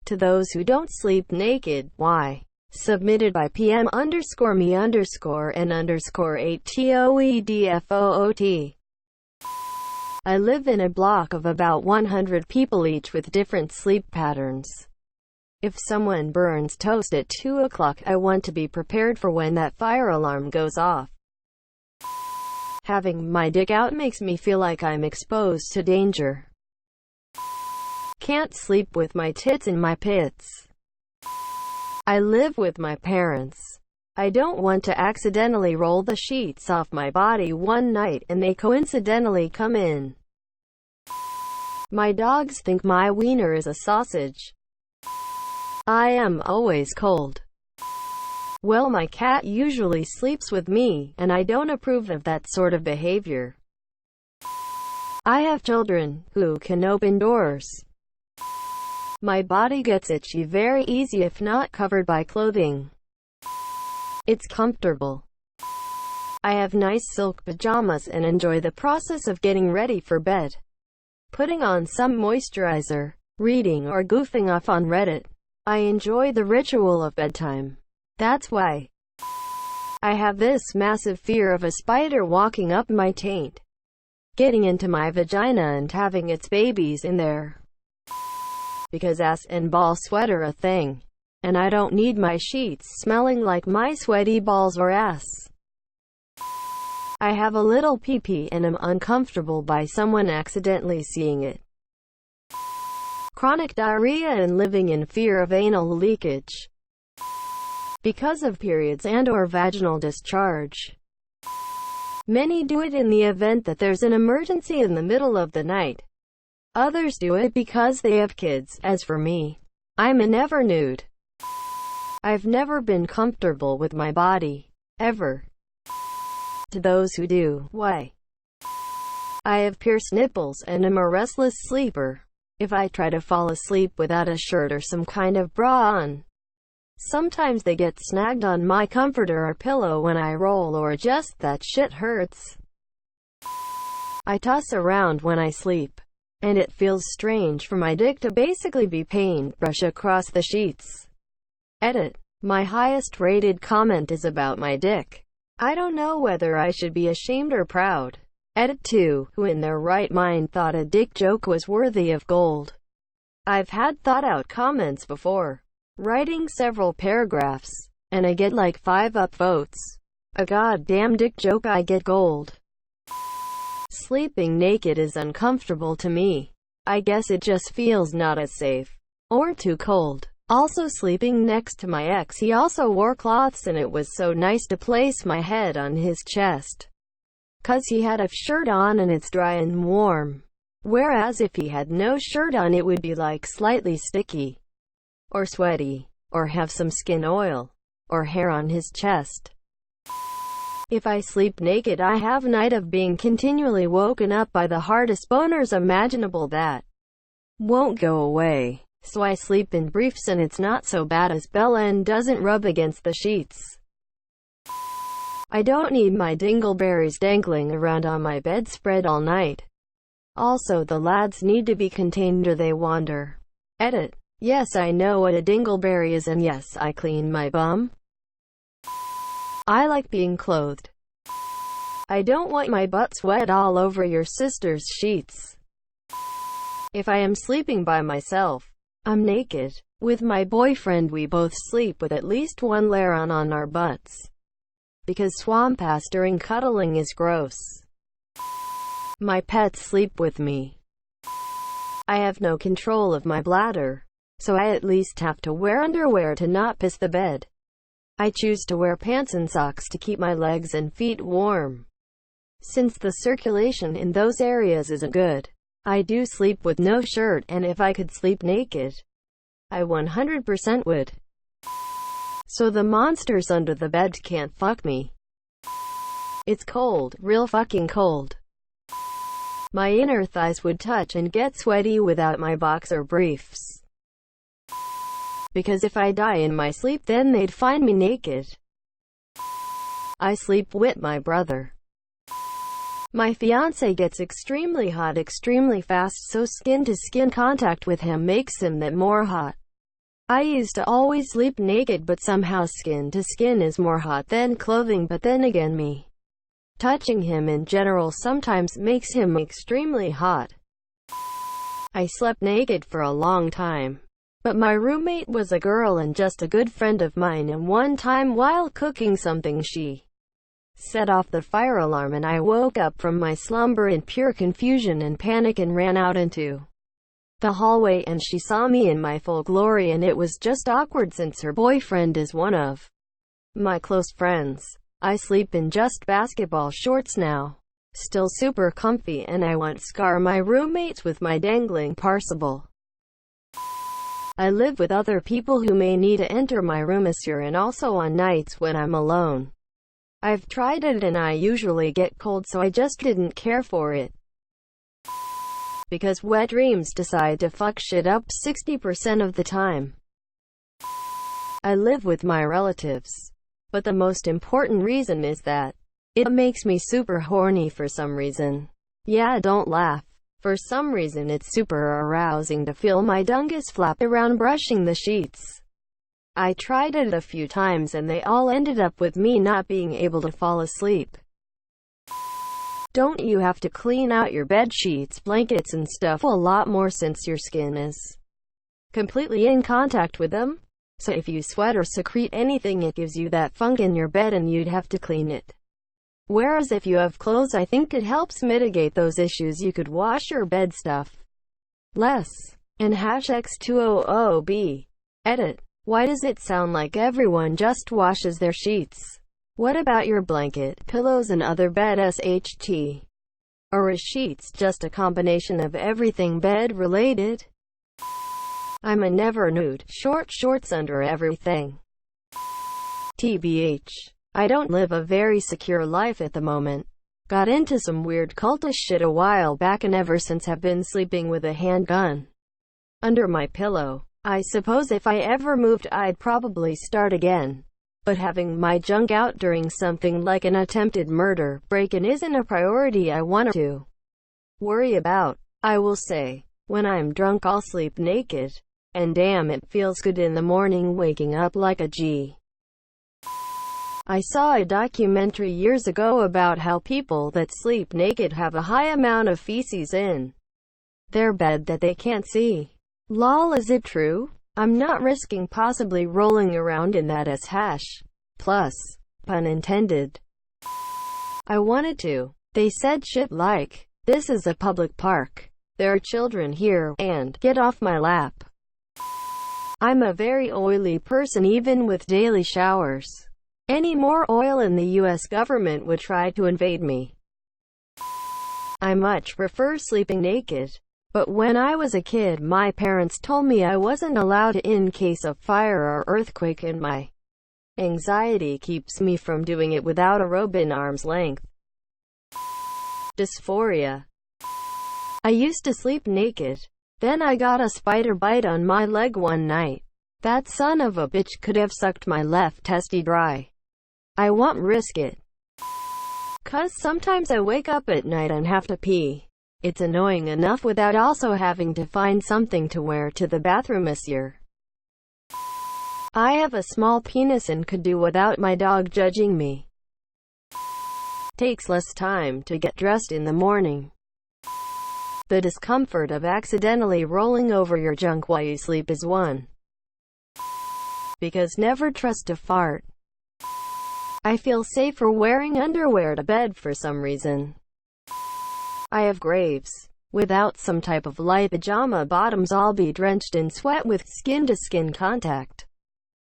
To those who don't sleep naked, why? Submitted by PM_me_n_8TOEDFOOT. I live in a block of about 100 people, each with different sleep patterns. If someone burns toast at 2 o'clock, I want to be prepared for when that fire alarm goes off. Having my dick out makes me feel like I'm exposed to danger. Can't sleep with my tits in my pits. I live with my parents. I don't want to accidentally roll the sheets off my body one night and they coincidentally come in. My dogs think my wiener is a sausage. I am always cold. Well, my cat usually sleeps with me, and I don't approve of that sort of behavior. I have children who can open doors. My body gets itchy very easy if not covered by clothing. It's comfortable. I have nice silk pajamas and enjoy the process of getting ready for bed. Putting on some moisturizer, reading or goofing off on Reddit. I enjoy the ritual of bedtime. That's why I have this massive fear of a spider walking up my taint, getting into my vagina and having its babies in there. Because ass and ball sweat are a thing, and I don't need my sheets smelling like my sweaty balls or ass. I have a little pee-pee and am uncomfortable by someone accidentally seeing it. Chronic diarrhea and living in fear of anal leakage because of periods and/or vaginal discharge. Many do it in the event that there's an emergency in the middle of the night. Others do it because they have kids. As for me, I'm a never nude. I've never been comfortable with my body, ever. To those who do, why? I have pierced nipples and am a restless sleeper. If I try to fall asleep without a shirt or some kind of bra on, sometimes they get snagged on my comforter or pillow when I roll, or just that shit hurts. I toss around when I sleep, and it feels strange for my dick to basically be paintbrush across the sheets. Edit. My highest rated comment is about my dick. I don't know whether I should be ashamed or proud. Edit 2. Who in their right mind thought a dick joke was worthy of gold? I've had thought out comments before, writing several paragraphs, and I get like 5 upvotes. A goddamn dick joke, I get gold. Sleeping naked is uncomfortable to me. I guess it just feels not as safe, or too cold. Also, sleeping next to my ex, he also wore cloths and it was so nice to place my head on his chest, 'cause he had a shirt on and it's dry and warm. Whereas if he had no shirt on, it would be like slightly sticky, or sweaty, or have some skin oil, or hair on his chest. If I sleep naked, I have a night of being continually woken up by the hardest boners imaginable that won't go away. So I sleep in briefs and it's not so bad as Bella and doesn't rub against the sheets. I don't need my dingleberries dangling around on my bedspread all night. Also, the lads need to be contained or they wander. Edit. Yes, I know what a dingleberry is, and yes, I clean my bum. I like being clothed. I don't want my butt sweat all over your sister's sheets. If I am sleeping by myself, I'm naked. With my boyfriend, we both sleep with at least one layer on our butts, because swamp ass during cuddling is gross. My pets sleep with me. I have no control of my bladder, so I at least have to wear underwear to not piss the bed. I choose to wear pants and socks to keep my legs and feet warm, since the circulation in those areas isn't good. I do sleep with no shirt, and if I could sleep naked, I 100% would. So the monsters under the bed can't fuck me. It's cold, real fucking cold. My inner thighs would touch and get sweaty without my boxer briefs. Because if I die in my sleep, then they'd find me naked. I sleep with my brother. My fiance gets extremely hot extremely fast, so skin-to-skin contact with him makes him that more hot. I used to always sleep naked, but somehow skin to skin is more hot than clothing. But then again, me touching him in general sometimes makes him extremely hot. I slept naked for a long time, but my roommate was a girl and just a good friend of mine, and one time while cooking something she set off the fire alarm, and I woke up from my slumber in pure confusion and panic and ran out into the hallway, and she saw me in my full glory, and it was just awkward since her boyfriend is one of my close friends. I sleep in just basketball shorts now. Still super comfy, and I won't scar my roommates with my dangling parcel. I live with other people who may need to enter my room and also on nights when I'm alone. I've tried it and I usually get cold, so I just didn't care for it. Because wet dreams decide to fuck shit up 60% of the time. I live with my relatives. But the most important reason is that it makes me super horny for some reason. Yeah, don't laugh. For some reason it's super arousing to feel my dungus flap around brushing the sheets. I tried it a few times and they all ended up with me not being able to fall asleep. Don't you have to clean out your bed sheets, blankets and stuff a lot more since your skin is completely in contact with them? So if you sweat or secrete anything, it gives you that funk in your bed and you'd have to clean it. Whereas if you have clothes, I think it helps mitigate those issues. You could wash your bed stuff less. And #X200B. Edit. Why does it sound like everyone just washes their sheets? What about your blanket, pillows and other bed SHT? Or is sheets just a combination of everything bed related? I'm a never nude, short shorts under everything. TBH. I don't live a very secure life at the moment. Got into some weird cultish shit a while back and ever since have been sleeping with a handgun under my pillow. I suppose if I ever moved I'd probably start again. But having my junk out during something like an attempted murder break-in isn't a priority I want to worry about. I will say, when I'm drunk I'll sleep naked. And damn, it feels good in the morning waking up like a G. I saw a documentary years ago about how people that sleep naked have a high amount of feces in their bed that they can't see. Lol, is it true? I'm not risking possibly rolling around in that / plus, pun intended. I wanted to. They said shit like, this is a public park. There are children here, and get off my lap. I'm a very oily person even with daily showers. Any more oil and the US government would try to invade me. I much prefer sleeping naked. But when I was a kid my parents told me I wasn't allowed in case of fire or earthquake, and my anxiety keeps me from doing it without a robe in arm's length. Dysphoria. I used to sleep naked. Then I got a spider bite on my leg one night. That son of a bitch could have sucked my left testy dry. I won't risk it. 'Cause sometimes I wake up at night and have to pee. It's annoying enough without also having to find something to wear to the bathroom. I have a small penis and could do without my dog judging me. Takes less time to get dressed in the morning. The discomfort of accidentally rolling over your junk while you sleep is one. Because never trust a fart. I feel safer wearing underwear to bed for some reason. I have graves. Without some type of light pajama bottoms I'll be drenched in sweat with skin-to-skin contact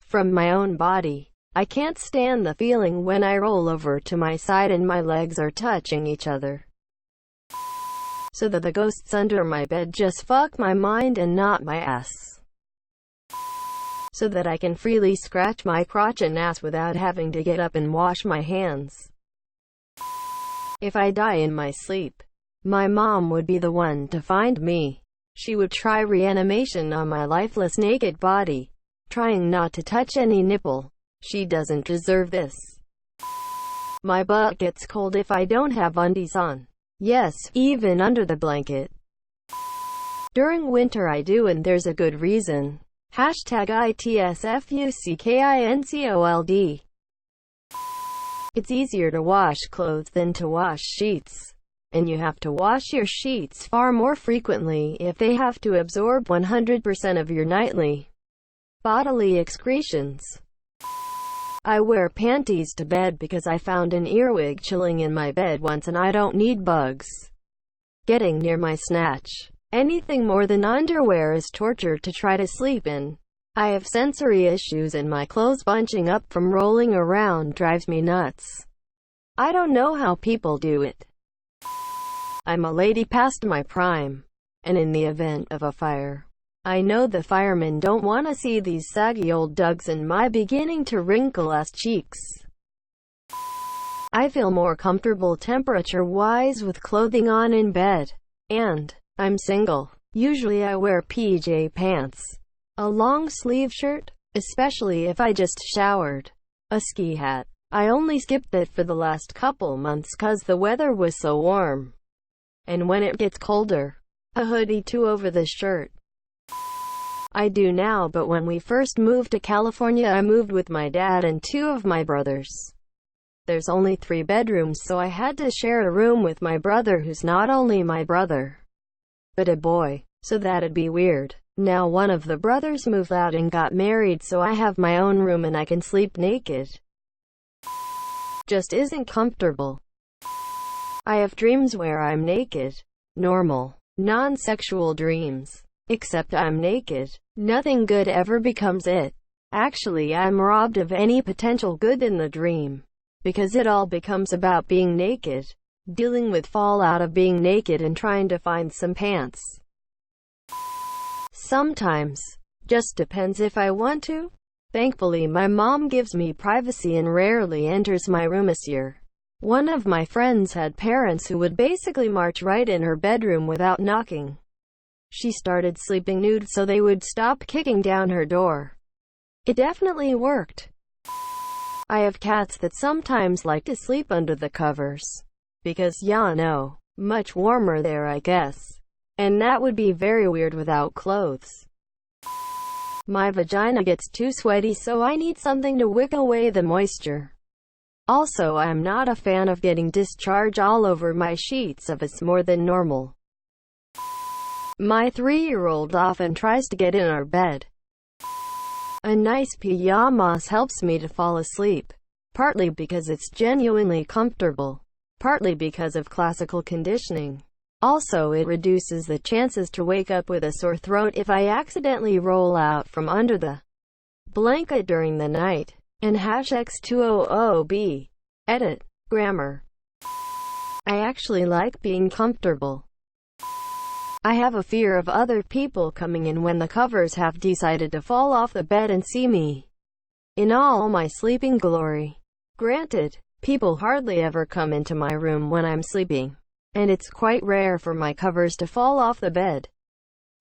from my own body. I can't stand the feeling when I roll over to my side and my legs are touching each other. So that the ghosts under my bed just fuck my mind and not my ass. So that I can freely scratch my crotch and ass without having to get up and wash my hands. If I die in my sleep, my mom would be the one to find me. She would try reanimation on my lifeless naked body, trying not to touch any nipple. She doesn't deserve this. My butt gets cold if I don't have undies on. Yes, even under the blanket. During winter I do, and there's a good reason. Hashtag ITSFUCKINCOLD. It's easier to wash clothes than to wash sheets. And you have to wash your sheets far more frequently if they have to absorb 100% of your nightly bodily excretions. I wear panties to bed because I found an earwig chilling in my bed once and I don't need bugs getting near my snatch. Anything more than underwear is torture to try to sleep in. I have sensory issues and my clothes bunching up from rolling around drives me nuts. I don't know how people do it. I'm a lady past my prime, and in the event of a fire, I know the firemen don't want to see these saggy old dugs in my beginning to wrinkle ass cheeks. I feel more comfortable temperature-wise with clothing on in bed. And I'm single. Usually I wear PJ pants, a long sleeve shirt, especially if I just showered, a ski hat. I only skipped it for the last couple months cause the weather was so warm. And when it gets colder, a hoodie too over the shirt. I do now, but when we first moved to California I moved with my dad and 2 of my brothers. There's only 3 bedrooms, so I had to share a room with my brother who's not only my brother, but a boy, so that'd be weird. Now one of the brothers moved out and got married, so I have my own room and I can sleep naked. Just isn't comfortable. I have dreams where I'm naked. Normal, non-sexual dreams. Except I'm naked. Nothing good ever becomes it. Actually, I'm robbed of any potential good in the dream. Because it all becomes about being naked, dealing with fallout of being naked and trying to find some pants. Sometimes. Just depends if I want to. Thankfully my mom gives me privacy and rarely enters my room this year. One of my friends had parents who would basically march right in her bedroom without knocking. She started sleeping nude so they would stop kicking down her door. It definitely worked. I have cats that sometimes like to sleep under the covers. Because ya know, much warmer there I guess. And that would be very weird without clothes. My vagina gets too sweaty so I need something to wick away the moisture. Also, I'm not a fan of getting discharge all over my sheets if it's more than normal. My 3-year-old often tries to get in our bed. A nice pajamas helps me to fall asleep, partly because it's genuinely comfortable, partly because of classical conditioning. Also, it reduces the chances to wake up with a sore throat if I accidentally roll out from under the blanket during the night. And #X200B. Edit. Grammar. I actually like being comfortable. I have a fear of other people coming in when the covers have decided to fall off the bed and see me in all my sleeping glory. Granted, people hardly ever come into my room when I'm sleeping, and it's quite rare for my covers to fall off the bed.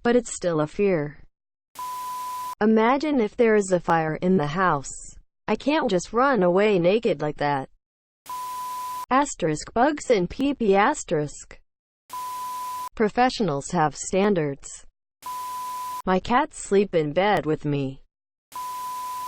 But it's still a fear. Imagine if there is a fire in the house. I can't just run away naked like that. Asterisk bugs and pee-pee asterisk. Professionals have standards. My cats sleep in bed with me.